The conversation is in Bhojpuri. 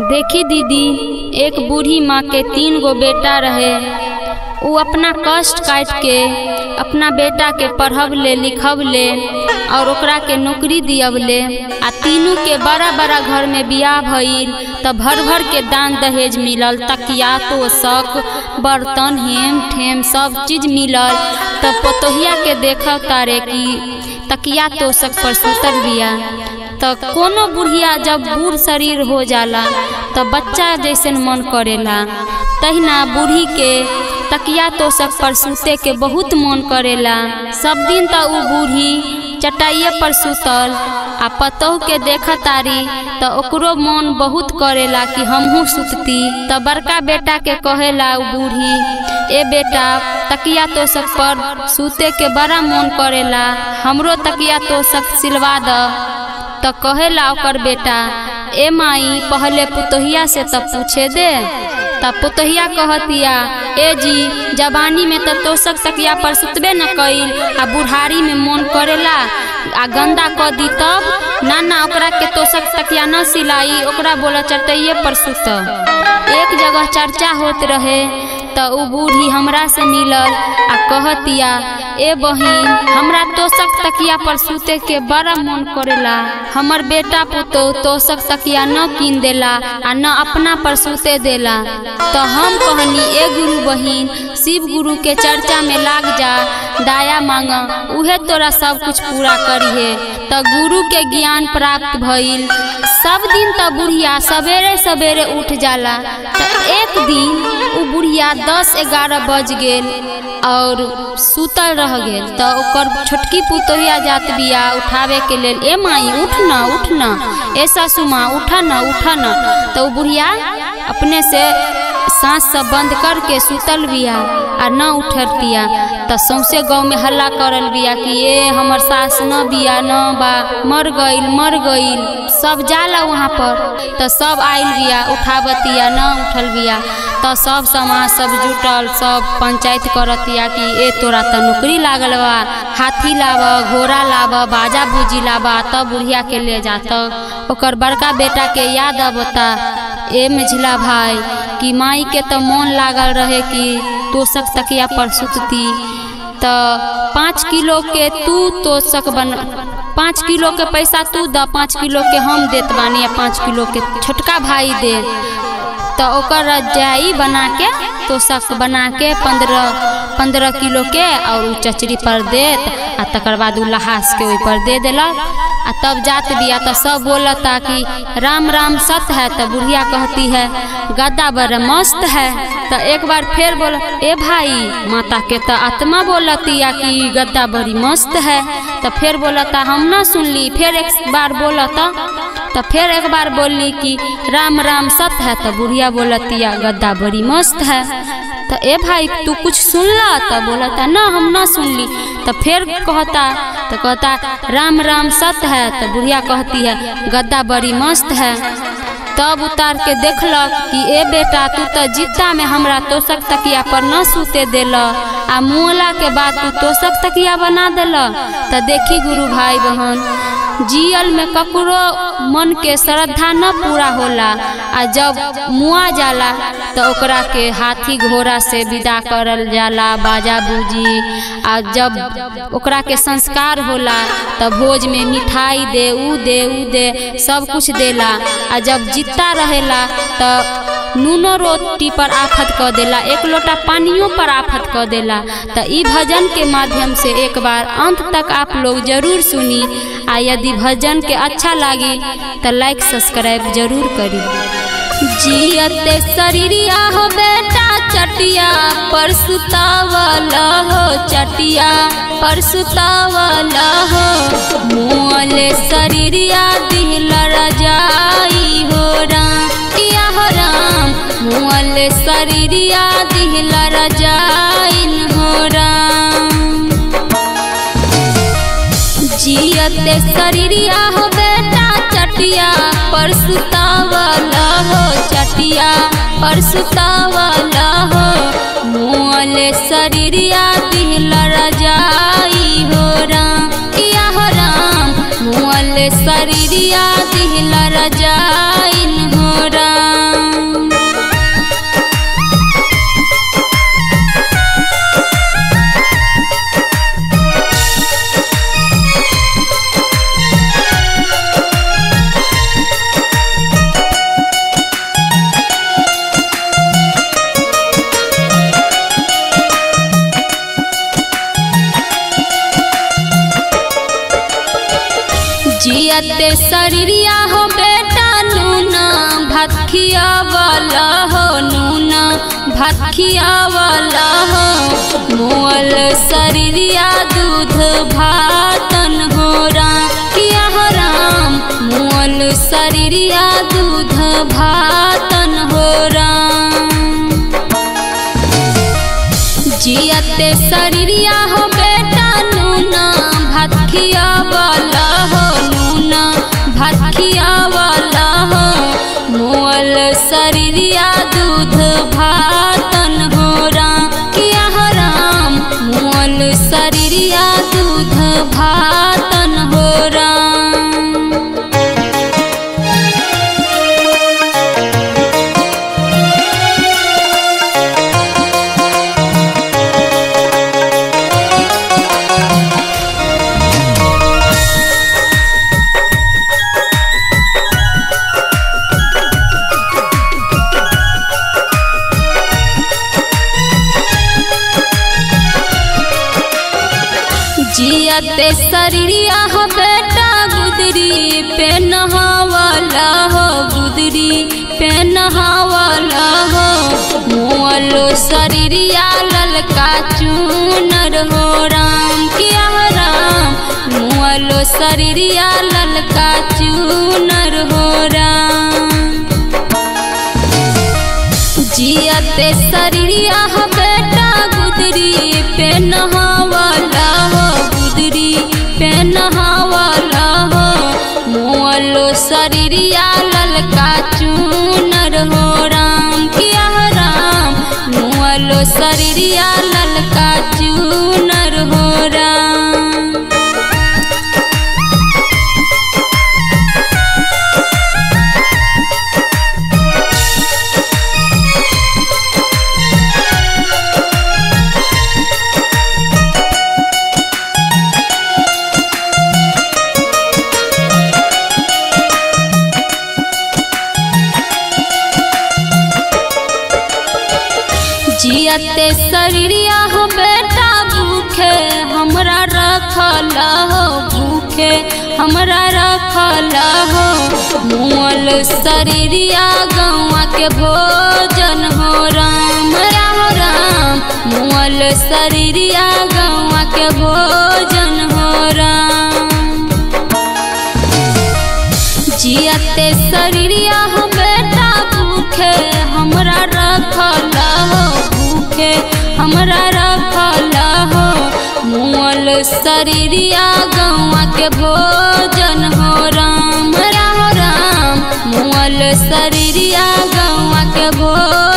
देखी दीदी, एक बूढ़ी माँ के 3 गो बेटा रहे। वो अपना कष्ट काट के अपना बेटा के पढ़वले लिखवले और ओकरा के नौकरी दियवले आ तीनों के बड़ा बड़ा घर में बियाह भइल। तब भर भर के दान दहेज मिलल, तकिया तोशक बर्तन हेम ठेम सब चीज मिलल। तब पतोहिया के देखा तारे कि तकिया तोशक पर सुतल बिया। तो कोनो बुढ़िया जब बूढ़ शरीर हो जाला तब बच्चा जैसन मन करेला, तहिना बूढ़ी के तकिया तोशक पर सूते के बहुत मन करेला। सब दिन तो उ बूढ़ी चटाइए पर सुतल आ पतोह के देखा तारी तो ओकरो मन बहुत करेला कि हमहू सुतती। तो बड़का बेटा के कहेला उ बूढ़ी, ए बेटा तकिया तोशक पर सूते के बड़ा मन करेला, हमरो तकिया तोशक सिलवा द। तो कहेला ओकर बेटा, ए माई पहले पुतोहिया से तब पूछे दे। तब पुतोहिया कहतिया, ए जी जवानी में तो तोशक तकिया पर सुतबे न कइल आ बुढ़ारी में मन करेला आ गंदा क दी तब ना ओकरा के तोशक तकिया न सिलाई, ओकरा बोला चटाइए पर सुत। एक जगह चर्चा होत रहे तो उ बूढ़ी हमरा से मिलल आ कहतिया, ए बहिन हमरा तोशक तकिया पर सूते के बड़ा मन करेला, हमर बेटा पुतो तोशक तकिया न कीन देला आ न अपना पर सूते देला। तो हम कहनी, ए गुरु बहिन शिव गुरु के चर्चा में लाग जा, दाया मांगा उहे तोरा सब कुछ पूरा करिहे। तो गुरु के ज्ञान प्राप्त भइल। सब दिन तो बुढ़िया सवेरे सवेरे उठ जाला। तो एक दिन उ बुढ़िया 10-11 बज गेल और सुतल रह गेल। तो ओकर छोटकी पुतोहिया जात बिया उठावे के लेल, ए माई उठ न, ए सासू माँ उठा न। तो बुढ़िया अपने से सांस सब बंद करके सुतल बिया आ न उठतिया। तो सौंसे गाँव में हल्ला करल बिया कि ये हमर सास न बिया न बा, मर गईल। सब जाला वहाँ पर। तो सब आइल बिया उठावतिया, न उठल बिया। तो सब समाज सब जुटल, सब पंचायत करतिया कि ए तोरा तो नौकरी लागल बा, हाथी लावा घोड़ा लावा बाजा बूजी लावा तब बुढ़िया के ले जाता। ओकर बड़का बेटा के याद आवता, ए मझिला भाई कि माई के तो मन लागल रहे कि तोशक तकिया पर सुतती। तो 5 किलो के तू तोशक 5 किलो के पैसा तू द, 5 किलो के हम देत बानी, 5 किलो के छोटका भाई दे। तो ओकर रजाई बना के तोशक बना के 15 किलो के और चचरी पर देत आ तकर बाद उ लहास के ऊपर दे देलक आ तब जात बिया। तो सब बोलता कि राम राम सत है। तो बुढ़िया कहती है गद्दा बड़ा मस्त है। तो एक बार फिर बोला, ए भाई माता के तो आत्मा बोलतिया कि गद्दा बड़ी मस्त है। तो फिर बोलता हम ना सुनली। फिर एक बार बोलता तो फिर एक बार बोली कि राम राम सत है। तो बुढ़िया बोलतिया गद्दा बड़ी मस्त है। तो ए भाई तू कुछ सुनला? तो बोलता ना हम ना सुनली। तो फिर कहता राम राम सत है। तो बुढ़िया कहती है गद्दा बड़ी मस्त है। तब उतार के देखलक कि ए बेटा तू तो जिद्दा में हमरा तोशक तकिया पर न सूते देल आ मुँहला के बाद तू तोशक तकिया बना देल। तो देखी गुरु भाई बहन, जियल में ककरो मन के श्रद्धा न पूरा होला आ जब मुआ जाला तो ओकरा के हाथी घोड़ा से विदा करल जाला, बाजा बूजी। आ जब ओकरा के संस्कार होला तो भोज में मिठाई दे ऊ दे सब कुछ देला। आ जब जित्ता रहेला तो नूनो रोटी पर आफत क देला, 1 लोटा पानियों पर आफत क देला। तो ई भजन के माध्यम से एक बार अंत तक आप लोग जरूर सुनी। आ यदि भजन के अच्छा लगे तो लाइक सब्सक्राइब जरूर करी। जियते शरीरिया हो बेटा चटिया पर सुतावला हो, चटिया पर सुतावला हो। मोले शरीरिया दिल रजाई हो राम, मोले शरीरिया दिल रजाइन हो राम। जियते शरीरिया हो बेटा चटिया पर सुतावला हो, चटिया पर सुतावला हो। मोले शरीरिया दिल रजाई हो राम, मोले शरीरिया दिल रजाइन हो राम। जियते शरीरिया हो बेटा नूना भात खियावला हो, नूना भात खियावला हो। मोल शरीरिया दूध भातन हो राम किया हो राम, मोल शरीरिया दूध भातन हो राम। जियते शरीरिया हो बेटा नूना भात खियावला हो, नूना भात खियावला हो। मोल शरीरिया दूध भातन हो राम किया हो राम, मोल शरीरिया दूध भातन हो राम। जियते शरीरिया हो बेटा गुदरी पे नहावला हो, गुदरी पे नहावला हो। मोलो शरीरिया ललका चूनर हो राम किया हो राम, मोलो शरीरिया ललका चूनर हो राम। जियते शरीरिया हो बेटा गुदरी पे नहावला हो, गुदरी पे नहावला हो। मोलो शरीरिया ललका चूनर हो राम किया हो राम, मोलो शरीरिया ललका चूनर हो राम। जियते शरीरिया हो बेटा भूखे हमरा रखला हो, भूखे हमरा रखला हो। मोल शरीरिया गौआ के भोजन हो राम हो राम, मोल शरीरिया गौआ के भोजन हो राम। जियते शरीरिया हो बेटा भूखे हमरा रखला हो, भूखे हमरा रखला हो। मोल शरीरिया गौआ के भोजन हो राम हो राम, मोल शरीरिया गौआ के भोजन